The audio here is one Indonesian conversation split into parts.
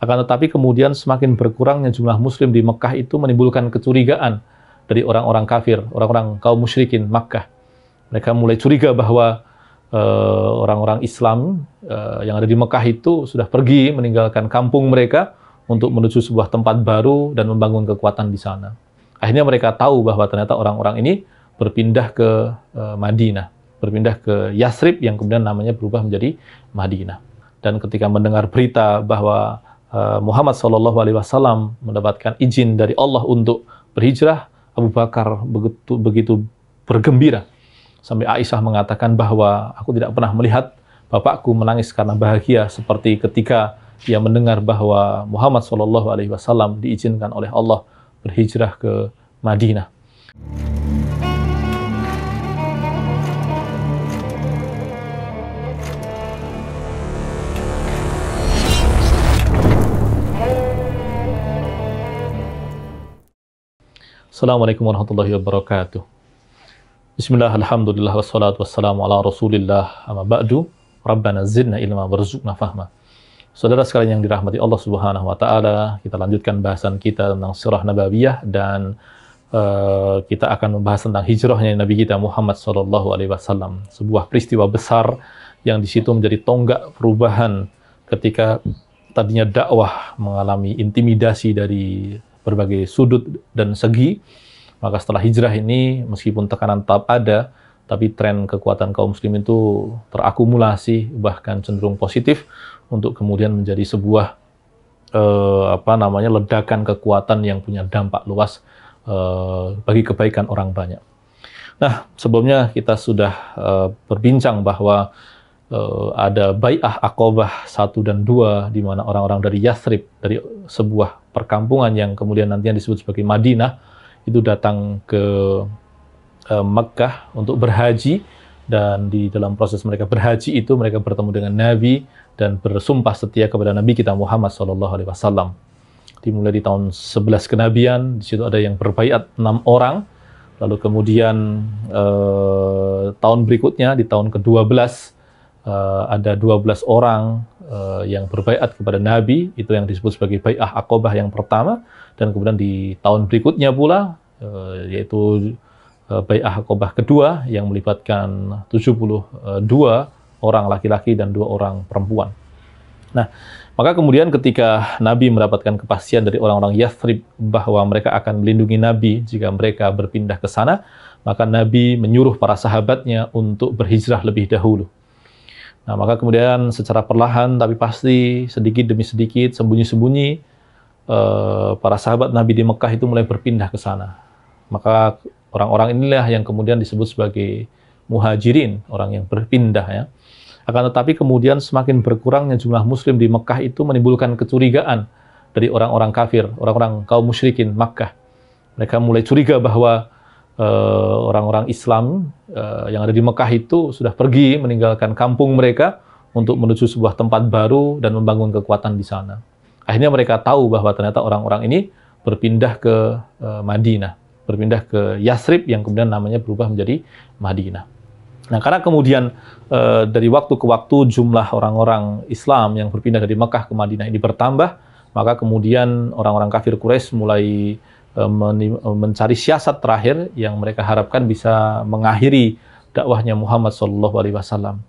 Akan tetapi kemudian semakin berkurangnya jumlah muslim di Mekah itu menimbulkan kecurigaan dari orang-orang kafir, orang-orang kaum musyrikin Makkah. Mereka mulai curiga bahwa orang-orang Islam yang ada di Mekah itu sudah pergi meninggalkan kampung mereka untuk menuju sebuah tempat baru dan membangun kekuatan di sana. Akhirnya mereka tahu bahwa ternyata orang-orang ini berpindah ke Madinah, berpindah ke Yathrib yang kemudian namanya berubah menjadi Madinah. Dan ketika mendengar berita bahwa Muhammad SAW mendapatkan izin dari Allah untuk berhijrah, Abu Bakar begitu bergembira. Sampai Aisyah mengatakan bahwa aku tidak pernah melihat bapakku menangis karena bahagia seperti ketika ia mendengar bahwa Muhammad SAW diizinkan oleh Allah berhijrah ke Madinah. Assalamualaikum warahmatullahi wabarakatuh. Bismillah, alhamdulillah, wassalatu wassalamu ala rasulillah, amma ba'du, rabbana zidna ilma warzuqna fahma. Saudara sekalian yang dirahmati Allah subhanahu wa ta'ala, kita lanjutkan bahasan kita tentang sirah nabawiyah dan kita akan membahas tentang hijrahnya Nabi kita Muhammad SAW, sebuah peristiwa besar yang di situ menjadi tonggak perubahan ketika tadinya dakwah mengalami intimidasi dari berbagai sudut dan segi, maka setelah hijrah ini meskipun tekanan tetap ada, tapi tren kekuatan kaum muslim itu terakumulasi bahkan cenderung positif untuk kemudian menjadi sebuah ledakan kekuatan yang punya dampak luas bagi kebaikan orang banyak. Nah, sebelumnya kita sudah berbincang bahwa ada Bai'ah Aqabah 1 dan 2 di mana orang-orang dari Yathrib, dari sebuah perkampungan yang kemudian nantinya disebut sebagai Madinah, itu datang ke Mekah untuk berhaji, dan di dalam proses mereka berhaji itu mereka bertemu dengan Nabi dan bersumpah setia kepada Nabi kita Muhammad SAW. Dimulai di tahun 11 kenabian, di situ ada yang berbaiat 6 orang, lalu kemudian tahun berikutnya di tahun ke-12 ada 12 orang yang berbaiat kepada Nabi, itu yang disebut sebagai Bai'ah Aqabah yang pertama, dan kemudian di tahun berikutnya pula yaitu Bai'ah Aqabah kedua yang melibatkan 72 orang laki-laki dan 2 orang perempuan. Nah, maka kemudian ketika Nabi mendapatkan kepastian dari orang-orang Yathrib bahwa mereka akan melindungi Nabi jika mereka berpindah ke sana, maka Nabi menyuruh para sahabatnya untuk berhijrah lebih dahulu. Nah, maka kemudian secara perlahan tapi pasti sedikit demi sedikit, sembunyi-sembunyi, para sahabat Nabi di Mekah itu mulai berpindah ke sana. Maka orang-orang inilah yang kemudian disebut sebagai muhajirin, orang yang berpindah ya. Akan tetapi kemudian semakin berkurangnya jumlah muslim di Mekah itu menimbulkan kecurigaan dari orang-orang kafir, orang-orang kaum musyrikin Makkah. Mereka mulai curiga bahwa orang-orang Islam yang ada di Mekah itu sudah pergi meninggalkan kampung mereka untuk menuju sebuah tempat baru dan membangun kekuatan di sana. Akhirnya mereka tahu bahwa ternyata orang-orang ini berpindah ke Madinah, berpindah ke Yathrib yang kemudian namanya berubah menjadi Madinah. Nah, karena kemudian dari waktu ke waktu jumlah orang-orang Islam yang berpindah dari Mekah ke Madinah ini bertambah, maka kemudian orang-orang kafir Quraisy mulai mencari siasat terakhir yang mereka harapkan bisa mengakhiri dakwahnya Muhammad SAW.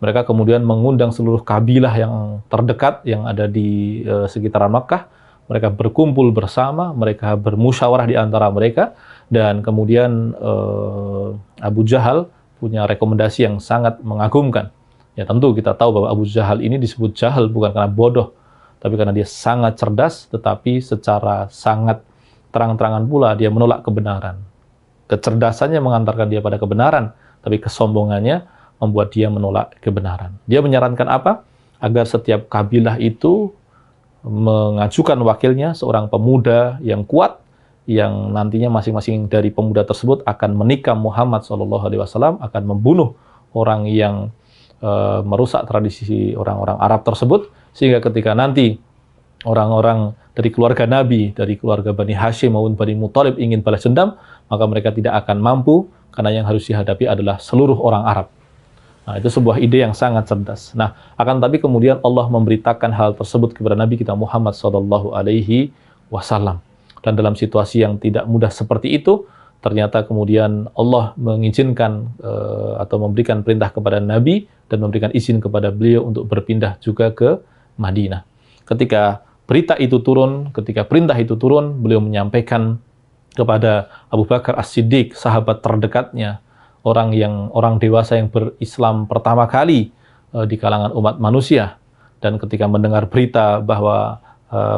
Mereka kemudian mengundang seluruh kabilah yang terdekat yang ada di sekitaran Makkah. Mereka berkumpul bersama, mereka bermusyawarah di antara mereka, dan kemudian Abu Jahal punya rekomendasi yang sangat mengagumkan. Ya, tentu kita tahu bahwa Abu Jahal ini disebut jahal bukan karena bodoh, tapi karena dia sangat cerdas, tetapi secara sangat terang-terangan pula dia menolak kebenaran. Kecerdasannya mengantarkan dia pada kebenaran, tapi kesombongannya membuat dia menolak kebenaran. Dia menyarankan apa? Agar setiap kabilah itu mengajukan wakilnya, seorang pemuda yang kuat, yang nantinya masing-masing dari pemuda tersebut akan menikam Muhammad SAW, akan membunuh orang yang merusak tradisi orang-orang Arab tersebut, sehingga ketika nanti orang-orang dari keluarga Nabi, dari keluarga Bani Hashim maupun Bani Muthalib ingin balas dendam, maka mereka tidak akan mampu, karena yang harus dihadapi adalah seluruh orang Arab. Nah, itu sebuah ide yang sangat cerdas. Nah, akan tapi kemudian Allah memberitakan hal tersebut kepada Nabi kita Muhammad SAW. Dan dalam situasi yang tidak mudah seperti itu, ternyata kemudian Allah mengizinkan atau memberikan perintah kepada Nabi dan memberikan izin kepada beliau untuk berpindah juga ke Madinah. Ketika berita itu turun, ketika perintah itu turun, beliau menyampaikan kepada Abu Bakar As-Siddiq, sahabat terdekatnya, orang dewasa yang berislam pertama kali di kalangan umat manusia. Dan ketika mendengar berita bahwa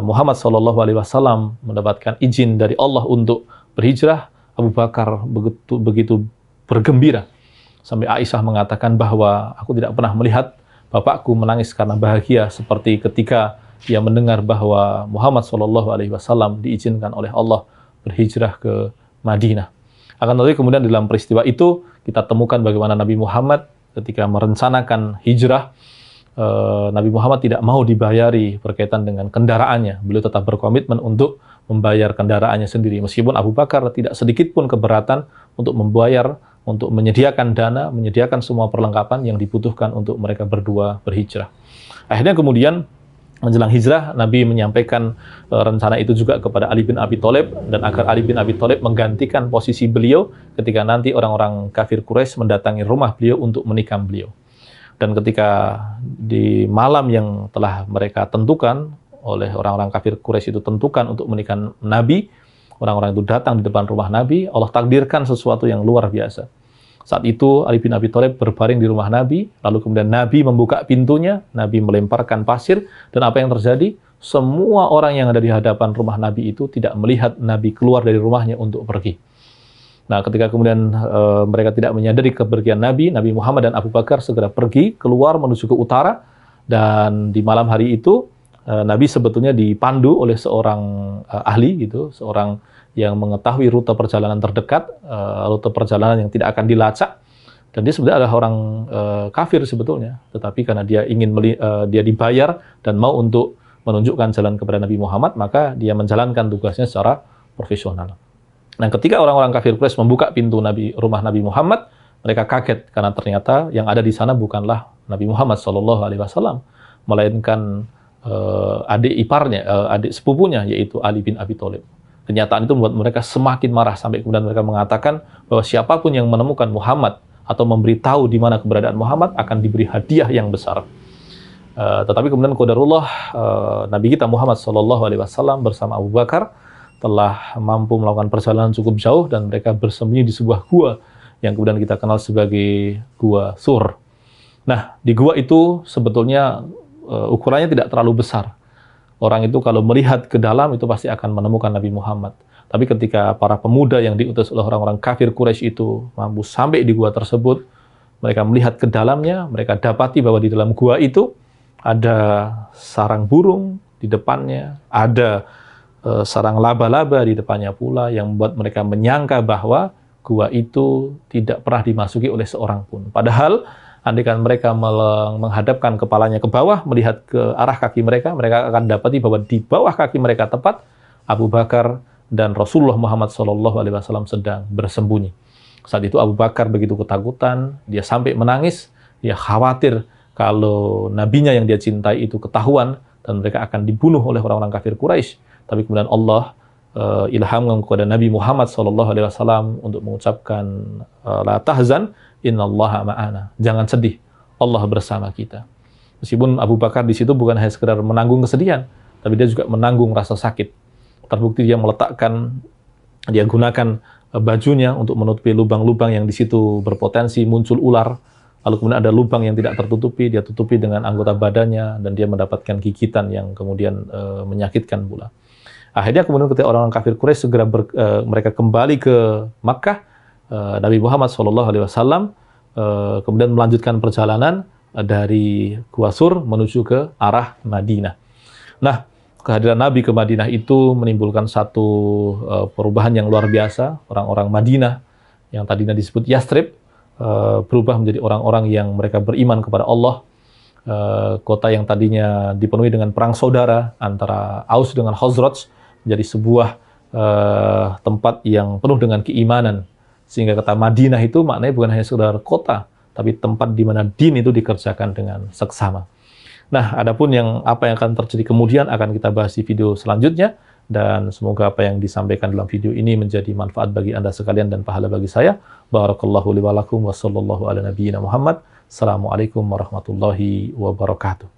Muhammad SAW mendapatkan izin dari Allah untuk berhijrah, Abu Bakar begitu bergembira. Sampai Aisyah mengatakan bahwa aku tidak pernah melihat bapakku menangis karena bahagia seperti ketika ia mendengar bahwa Muhammad SAW diizinkan oleh Allah berhijrah ke Madinah. Akan tetapi kemudian dalam peristiwa itu kita temukan bagaimana Nabi Muhammad ketika merencanakan hijrah, Nabi Muhammad tidak mau dibayari berkaitan dengan kendaraannya. Beliau tetap berkomitmen untuk membayar kendaraannya sendiri. Meskipun Abu Bakar tidak sedikit pun keberatan untuk membayar, untuk menyediakan dana, menyediakan semua perlengkapan yang dibutuhkan untuk mereka berdua berhijrah. Akhirnya kemudian menjelang hijrah, Nabi menyampaikan rencana itu juga kepada Ali bin Abi Thalib, dan agar Ali bin Abi Thalib menggantikan posisi beliau ketika nanti orang-orang kafir Quraisy mendatangi rumah beliau untuk menikam beliau. Dan ketika di malam yang telah mereka tentukan oleh orang-orang kafir Quraisy itu tentukan untuk menikam Nabi, orang-orang itu datang di depan rumah Nabi, Allah takdirkan sesuatu yang luar biasa. Saat itu Ali bin Abi Thalib berbaring di rumah Nabi, lalu kemudian Nabi membuka pintunya, Nabi melemparkan pasir, dan apa yang terjadi? Semua orang yang ada di hadapan rumah Nabi itu tidak melihat Nabi keluar dari rumahnya untuk pergi. Nah, ketika kemudian mereka tidak menyadari kepergian Nabi, Nabi Muhammad dan Abu Bakar segera pergi keluar menuju ke utara, dan di malam hari itu Nabi sebetulnya dipandu oleh seorang ahli gitu, seorang yang mengetahui rute perjalanan terdekat, rute perjalanan yang tidak akan dilacak, dan dia sebenarnya adalah orang kafir sebetulnya, tetapi karena dia ingin dia dibayar dan mau untuk menunjukkan jalan kepada Nabi Muhammad, maka dia menjalankan tugasnya secara profesional. Nah, ketika orang-orang kafir Quraisy membuka pintu rumah Nabi Muhammad, mereka kaget karena ternyata yang ada di sana bukanlah Nabi Muhammad SAW, melainkan adik iparnya, adik sepupunya, yaitu Ali bin Abi Thalib. Kenyataan itu membuat mereka semakin marah sampai kemudian mereka mengatakan bahwa siapapun yang menemukan Muhammad atau memberitahu di mana keberadaan Muhammad akan diberi hadiah yang besar. Tetapi kemudian qadarullah, Nabi kita Muhammad SAW bersama Abu Bakar telah mampu melakukan perjalanan cukup jauh dan mereka bersembunyi di sebuah gua yang kemudian kita kenal sebagai Gua Sur. Nah, di gua itu sebetulnya ukurannya tidak terlalu besar. Orang itu kalau melihat ke dalam itu pasti akan menemukan Nabi Muhammad. Tapi ketika para pemuda yang diutus oleh orang-orang kafir Quraisy itu mampu sampai di gua tersebut, mereka melihat ke dalamnya, mereka dapati bahwa di dalam gua itu ada sarang burung di depannya, ada sarang laba-laba di depannya pula, yang membuat mereka menyangka bahwa gua itu tidak pernah dimasuki oleh seorang pun. Padahal andaikan mereka menghadapkan kepalanya ke bawah, melihat ke arah kaki mereka, mereka akan dapati bahwa di bawah kaki mereka tepat Abu Bakar dan Rasulullah Muhammad SAW sedang bersembunyi. Saat itu Abu Bakar begitu ketakutan, dia sampai menangis, dia khawatir kalau nabinya yang dia cintai itu ketahuan dan mereka akan dibunuh oleh orang-orang kafir Quraisy. Tapi kemudian Allah ilhamkan kepada Nabi Muhammad SAW untuk mengucapkan la tahzan, innallaha ma'ana. Jangan sedih, Allah bersama kita. Meskipun Abu Bakar di situ bukan hanya sekedar menanggung kesedihan, tapi dia juga menanggung rasa sakit. Terbukti dia gunakan bajunya untuk menutupi lubang-lubang yang di situ berpotensi muncul ular. Lalu kemudian ada lubang yang tidak tertutupi, dia tutupi dengan anggota badannya, dan dia mendapatkan gigitan yang kemudian menyakitkan pula. Akhirnya kemudian ketika orang-orang kafir Quraisy segera mereka kembali ke Makkah, Nabi Muhammad SAW kemudian melanjutkan perjalanan dari Gua Sur menuju ke arah Madinah. Nah, kehadiran Nabi ke Madinah itu menimbulkan satu perubahan yang luar biasa. Orang-orang Madinah yang tadinya disebut Yathrib berubah menjadi orang-orang yang mereka beriman kepada Allah. Kota yang tadinya dipenuhi dengan perang saudara antara Aus dengan Khazraj menjadi sebuah tempat yang penuh dengan keimanan. Sehingga kata Madinah itu maknanya bukan hanya sekedar kota, tapi tempat di mana din itu dikerjakan dengan seksama. Nah, adapun apa yang akan terjadi kemudian akan kita bahas di video selanjutnya, dan semoga apa yang disampaikan dalam video ini menjadi manfaat bagi Anda sekalian dan pahala bagi saya. Barakallahu li wa lakum wa sallallahu ala nabiyyina Muhammad. Assalamualaikum warahmatullahi wabarakatuh.